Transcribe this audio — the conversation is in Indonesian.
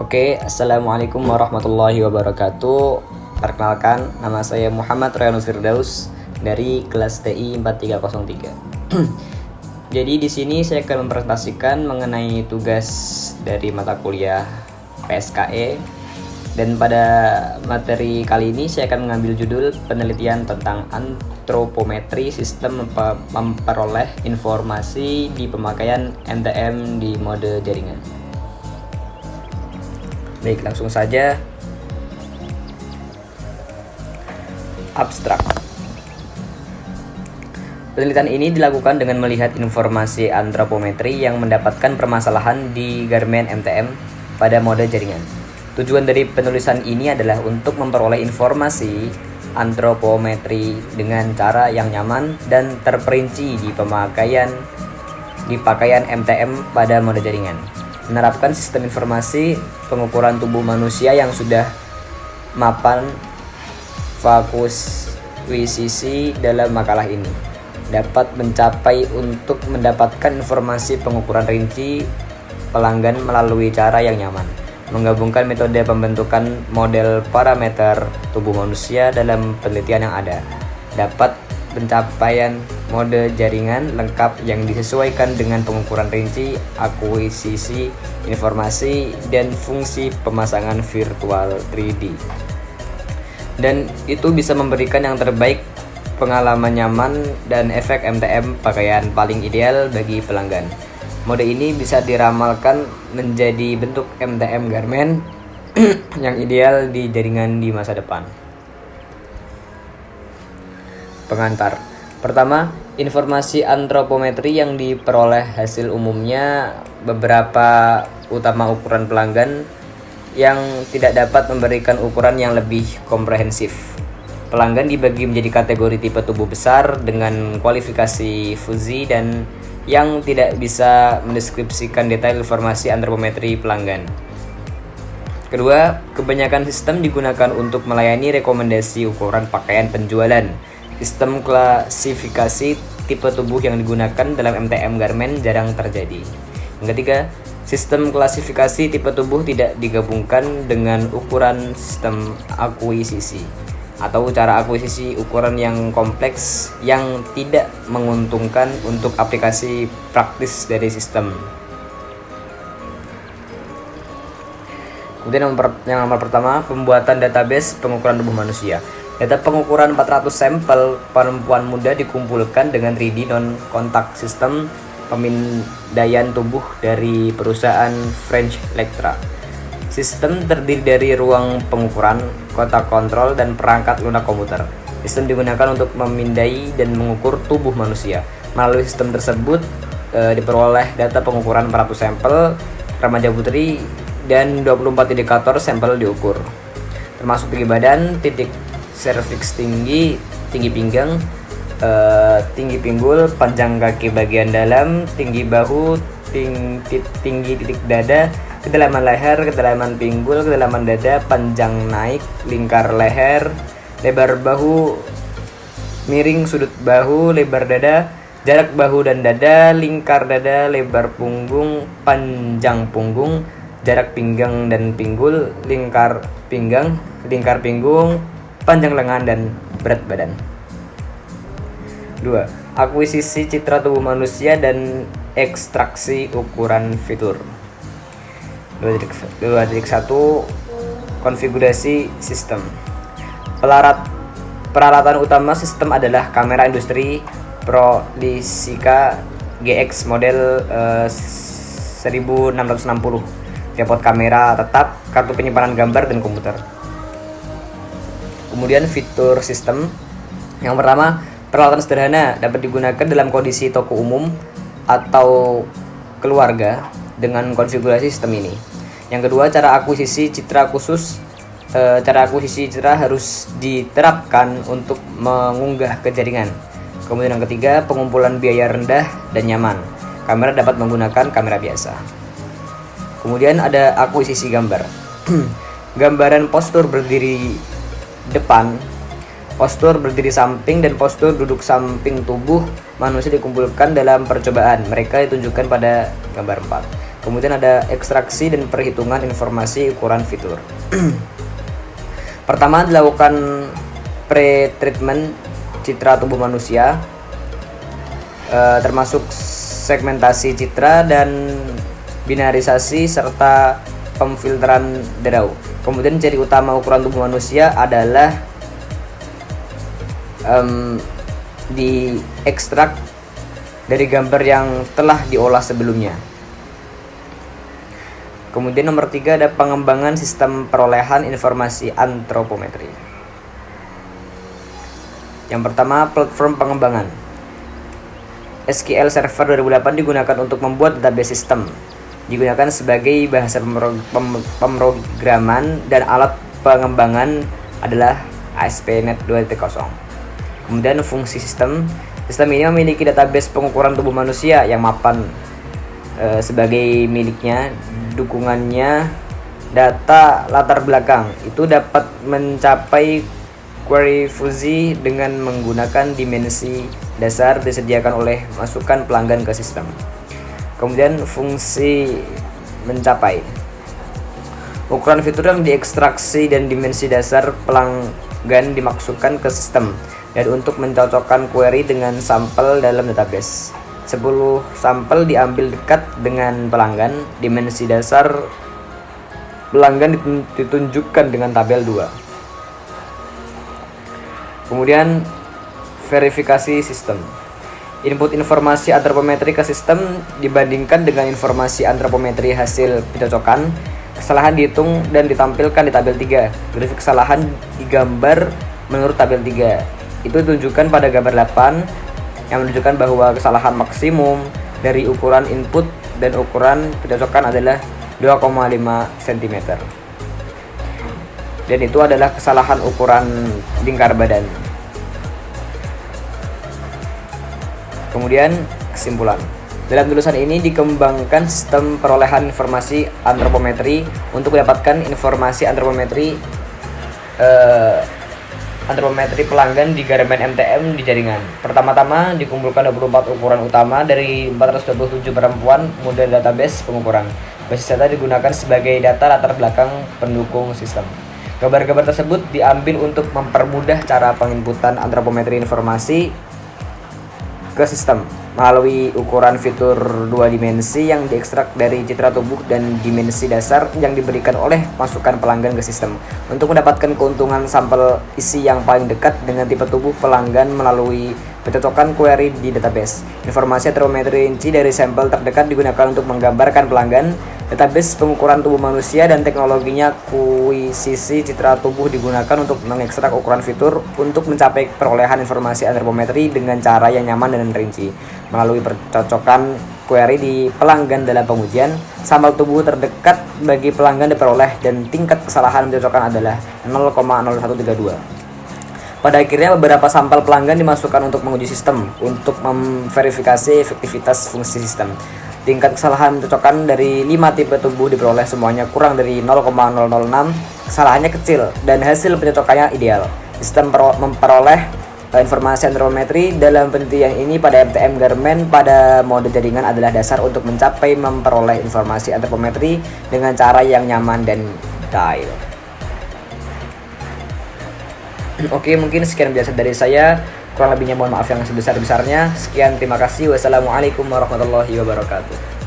Assalamualaikum warahmatullahi wabarakatuh. Perkenalkan, nama saya Muhammad Rayhanus Firdaus dari kelas TI 4303. Jadi di sini saya akan mempresentasikan mengenai tugas dari mata kuliah PSKE, dan pada materi kali ini saya akan mengambil judul penelitian tentang antropometri sistem memperoleh informasi di pemakaian MTM di mode jaringan. Baik, langsung saja. Abstrak. Penelitian ini dilakukan dengan melihat informasi antropometri yang mendapatkan permasalahan di garmen MTM pada mode jaringan. Tujuan dari penulisan ini adalah untuk memperoleh informasi antropometri dengan cara yang nyaman dan terperinci di pakaian MTM pada mode jaringan. Menerapkan sistem informasi pengukuran tubuh manusia yang sudah mapan fakuisisi dalam makalah ini dapat mencapai untuk mendapatkan informasi pengukuran rinci pelanggan melalui cara yang nyaman, menggabungkan metode pembentukan model parameter tubuh manusia dalam penelitian yang ada, dapat pencapaian mode jaringan lengkap yang disesuaikan dengan pengukuran rinci, akuisisi informasi, dan fungsi pemasangan virtual 3D. Dan itu bisa memberikan yang terbaik, pengalaman nyaman, dan efek MTM pakaian paling ideal bagi pelanggan. Mode ini bisa diramalkan menjadi bentuk MTM garmen yang ideal di jaringan di masa depan. Pengantar. Pertama, informasi antropometri yang diperoleh hasil umumnya beberapa utama ukuran pelanggan yang tidak dapat memberikan ukuran yang lebih komprehensif. Pelanggan dibagi menjadi kategori tipe tubuh besar dengan kualifikasi fuzzy dan yang tidak bisa mendeskripsikan detail informasi antropometri pelanggan. Kedua, kebanyakan sistem digunakan untuk melayani rekomendasi ukuran pakaian penjualan. Sistem klasifikasi tipe tubuh yang digunakan dalam MTM garmen jarang terjadi. Yang ketiga, sistem klasifikasi tipe tubuh tidak digabungkan dengan ukuran sistem akuisisi atau cara akuisisi ukuran yang kompleks yang tidak menguntungkan untuk aplikasi praktis dari sistem. Kemudian yang nomor pertama, pembuatan database pengukuran tubuh manusia. Data pengukuran 400 sampel perempuan muda dikumpulkan dengan 3D non-kontak sistem pemindaian tubuh dari perusahaan French Electra. Sistem terdiri dari ruang pengukuran, kotak kontrol, dan perangkat lunak komputer. Sistem digunakan untuk memindai dan mengukur tubuh manusia. Melalui sistem tersebut diperoleh data pengukuran 400 sampel remaja putri dan 24 indikator sampel diukur, termasuk tinggi badan, titik serviks tinggi pinggang, tinggi pinggul, panjang kaki bagian dalam, tinggi bahu, tinggi titik dada, kedalaman leher, kedalaman pinggul, kedalaman dada, panjang naik, lingkar leher, lebar bahu, miring sudut bahu, lebar dada, jarak bahu dan dada, lingkar dada, lebar punggung, panjang punggung, jarak pinggang dan pinggul, lingkar pinggung, panjang lengan, dan berat badan. 2. Akuisisi citra tubuh manusia dan ekstraksi ukuran fitur. 2.1 Konfigurasi sistem. Peralatan utama sistem adalah kamera industri ProLisica GX model 1660, tripod kamera tetap, kartu penyimpanan gambar, dan komputer. Kemudian fitur sistem. Yang pertama, peralatan sederhana dapat digunakan dalam kondisi toko umum atau keluarga dengan konfigurasi sistem ini. Yang kedua, cara akuisisi citra khusus. Cara akuisisi citra harus diterapkan untuk mengunggah ke jaringan. Kemudian yang ketiga, pengumpulan biaya rendah dan nyaman. Kamera dapat menggunakan kamera biasa. Kemudian ada akuisisi gambar. Gambaran postur berdiri depan, postur berdiri samping, dan postur duduk samping tubuh manusia dikumpulkan dalam percobaan. Mereka ditunjukkan pada gambar 4. Kemudian ada ekstraksi dan perhitungan informasi ukuran fitur. Pertama, dilakukan pre-treatment citra tubuh manusia, termasuk segmentasi citra dan binarisasi serta pemfilteran derau. Kemudian ciri utama ukuran tubuh manusia adalah diekstrak dari gambar yang telah diolah sebelumnya. Kemudian nomor 3 ada pengembangan sistem perolehan informasi antropometri. Yang pertama, platform pengembangan. SQL Server 2008 digunakan untuk membuat database sistem. Digunakan sebagai bahasa pemrograman dan alat pengembangan adalah ASP.NET 2.0. Kemudian fungsi sistem. Sistem ini memiliki database pengukuran tubuh manusia yang mapan sebagai miliknya. Dukungannya data latar belakang itu dapat mencapai query fuzzy dengan menggunakan dimensi dasar disediakan oleh masukan pelanggan ke sistem. Kemudian fungsi mencapai. Ukuran fitur yang diekstraksi dan dimensi dasar pelanggan dimasukkan ke sistem dan untuk mencocokkan query dengan sampel dalam database. 10 sampel diambil dekat dengan pelanggan. Dimensi dasar pelanggan ditunjukkan dengan tabel 2. Kemudian verifikasi sistem. Input informasi antropometri ke sistem dibandingkan dengan informasi antropometri hasil pencocokan. Kesalahan dihitung dan ditampilkan di tabel 3. Grafik kesalahan digambar menurut tabel 3. Itu ditunjukkan pada gambar 8 yang menunjukkan bahwa kesalahan maksimum dari ukuran input dan ukuran pencocokan adalah 2,5 cm. Dan itu adalah kesalahan ukuran lingkar badan. Kemudian kesimpulan. Dalam tulisan ini dikembangkan sistem perolehan informasi antropometri untuk mendapatkan informasi antropometri pelanggan di Garmin MTM di jaringan. Pertama-tama dikumpulkan 24 ukuran utama dari 427 perempuan muda database pengukuran. Basis data digunakan sebagai data latar belakang pendukung sistem. Gambar-gambar tersebut diambil untuk mempermudah cara penginputan antropometri informasi ke sistem melalui ukuran fitur 2 dimensi yang diekstrak dari citra tubuh dan dimensi dasar yang diberikan oleh masukan pelanggan ke sistem untuk mendapatkan keuntungan sampel isi yang paling dekat dengan tipe tubuh pelanggan melalui pencocokan query di database. Informasi antropometri rinci dari sampel terdekat digunakan untuk menggambarkan pelanggan. Database pengukuran tubuh manusia dan teknologinya kuisisi citra tubuh digunakan untuk mengekstrak ukuran fitur untuk mencapai perolehan informasi antropometri dengan cara yang nyaman dan rinci. Melalui percocokan query di pelanggan dalam pengujian, sampel tubuh terdekat bagi pelanggan diperoleh dan tingkat kesalahan pencocokan adalah 0,0132. Pada akhirnya beberapa sampel pelanggan dimasukkan untuk menguji sistem untuk memverifikasi efektivitas fungsi sistem. Tingkat kesalahan pencocokan dari 5 tipe tubuh diperoleh semuanya kurang dari 0,006, kesalahannya kecil dan hasil pencocokannya ideal. Sistem memperoleh informasi antropometri dalam penelitian ini pada MTM Garmin pada mode jaringan adalah dasar untuk mencapai memperoleh informasi antropometri dengan cara yang nyaman dan detail. Oke, mungkin sekian penjelasan dari saya. Kurang lebihnya mohon maaf yang sebesar-besarnya. Sekian, terima kasih. Wassalamualaikum warahmatullahi wabarakatuh.